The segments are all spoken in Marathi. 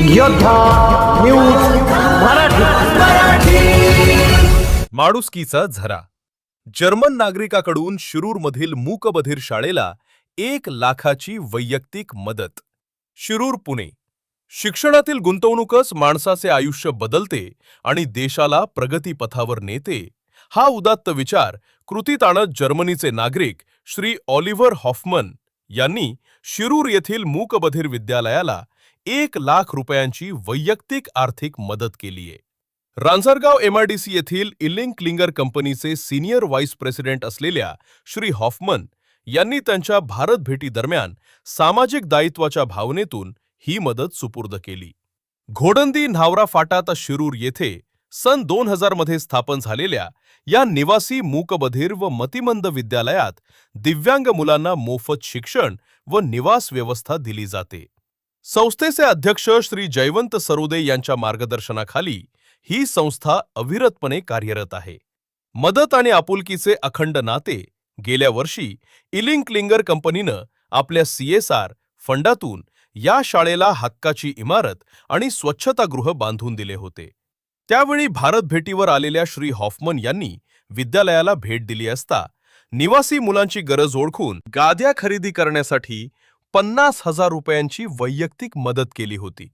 योद्धा न्यूज मराठी। माणुसकीचा झरा। जर्मन नागरिकाकडून शिरूरमधील मूकबधिर शाळेला 1 लाखाची वैयक्तिक मदत। शिरूर पुणे। शिक्षणातील गुंतवणूकच माणसाचे आयुष्य बदलते आणि देशाला प्रगतीपथावर नेते, हा उदात्त विचार कृतीत आणत जर्मनीचे नागरिक श्री ऑलिव्हर हॉफमन यांनी शिरूर येथील मूकबधिर विद्यालयाला 1 लाख रुपयांची वैयक्तिक आर्थिक मदत केली आहे। रांजरगाव MIDC येथील इलिंग क्लिंगर कंपनीचे सिनियर व्हाईस प्रेसिडेंट असलेल्या श्री हॉफमन यांनी त्यांच्या भारत भेटी दरम्यान सामाजिक दायित्वाच्या भावनेतून ही मदत सुपूर्द केली। घोडंदी न्हावरा फाटात शिरूर येथे सन 2000 मध्ये स्थापन झालेल्या या निवासी मूकबधिर व मतिमंद विद्यालयात दिव्यांग मुलांना मोफत शिक्षण व निवास व्यवस्था दिली जाते। संस्थेचे अध्यक्ष श्री जयवंत सरोदे यांच्या मार्गदर्शनाखाली ही संस्था अविरतपणे कार्यरत आहे। मदत आणि आपुलकीचे अखंड नाते। गेल्या वर्षी इलिंग क्लिंगर कंपनीनं आपल्या CSR फंडातून या शाळेला हक्काची इमारत आणि स्वच्छतागृह बांधून दिले होते। त्यावेळी भारत भेटीवर आलेल्या श्री हॉफमन यांनी विद्यालयाला भेट दिली असता निवासी मुलांची गरज ओळखून गाद्या खरेदी करण्यासाठी 50,000 रुपयांची वैयक्तिक मदत केली होती।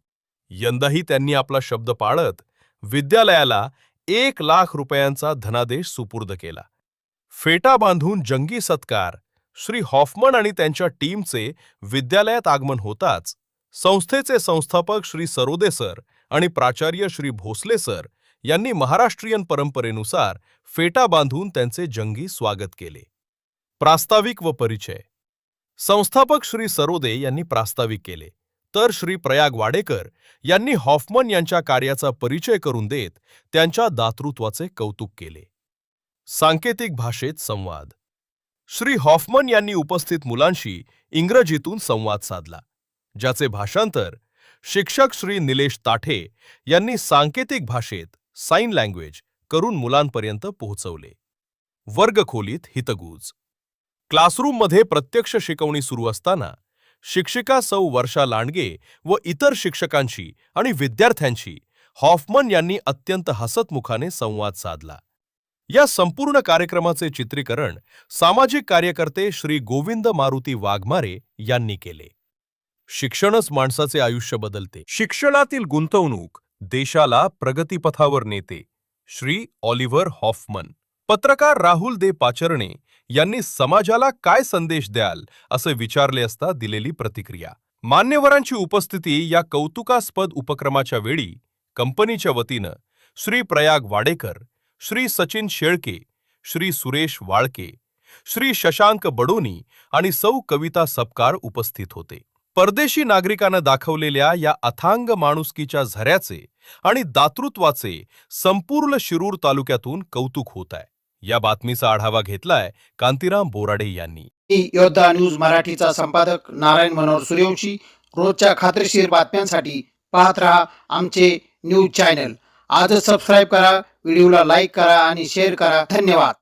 यंदाही त्यांनी आपला शब्द पाळत विद्यालयाला 1 लाख रुपयांचा धनादेश सुपूर्द केला। फेटा बांधून जंगी सत्कार। श्री हॉफमन आणि त्यांच्या टीमचे विद्यालयात आगमन होताच संस्थेचे संस्थापक श्री सरोदे सर आणि प्राचार्य श्री भोसले सर यांनी महाराष्ट्रीयन परंपरेनुसार फेटा बांधून त्यांचे जंगी स्वागत केले। प्रास्ताविक व परिचय। संस्थापक श्री सरोदे यांनी प्रास्ताविक केले, तर श्री प्रयाग वाडेकर यांनी हॉफमन यांच्या कार्याचा परिचय करून देत त्यांच्या दातृत्वाचे कौतुक केले। सांकेतिक भाषेत संवाद। श्री हॉफमन यांनी उपस्थित मुलांशी इंग्रजीतून संवाद साधला, ज्याचे भाषांतर शिक्षक श्री निलेश ताठे यांनी सांकेतिक भाषेत साइन लँग्वेज करून मुलांपर्यंत पोहोचवले। वर्गखोलीत हितगुज। क्लासरूममध्ये प्रत्यक्ष शिकवणी सुरू असताना शिक्षिका सौ वर्षा लांडगे व इतर शिक्षकांशी आणि विद्यार्थ्यांशी हॉफमन यांनी अत्यंत हसतमुखाने संवाद साधला। या संपूर्ण कार्यक्रमाचे चित्रीकरण सामाजिक कार्यकर्ते श्री गोविंद मारुती वाघमारे यांनी केले। शिक्षणच माणसाचे आयुष्य बदलते। शिक्षणातील गुंतवणूक देशाला प्रगतीपथावर नेते। Shri Oliver Hoffman. पत्रकार राहुल दे पाचरणे यांनी समाजाला काय संदेश द्याल असे विचारले असता दिलेली प्रतिक्रिया। मान्यवरांची उपस्थिती या कौतुकास्पद उपक्रमाच्या वेळी कंपनीच्या वतीनं श्री प्रयाग वाडेकर, श्री सचिन शेळके, श्री सुरेश वाळके, श्री शशांक बडोनी आणि सौ कविता सपकाळ उपस्थित होते। परदेशी नागरिकांना दाखवलेल्या या अथांग माणुसकीच्या झऱ्याचे आणि दातृत्वाचे संपूर्ण शिरूर तालुक्यातून कौतुक होत आहे। या बातमीचा आढावा घेतलाय कांतीराम बोराडे यांनी। योद्धा न्यूज मराठीचा संपादक नारायण मनोहर सूर्यवंशी। रोजच्या खात्रीशीर बातम्यांसाठी पाहत रहा आमचे न्यूज चॅनल। आजच सबस्क्राइब करा, व्हिडिओला लाईक करा आणि शेअर करा। धन्यवाद।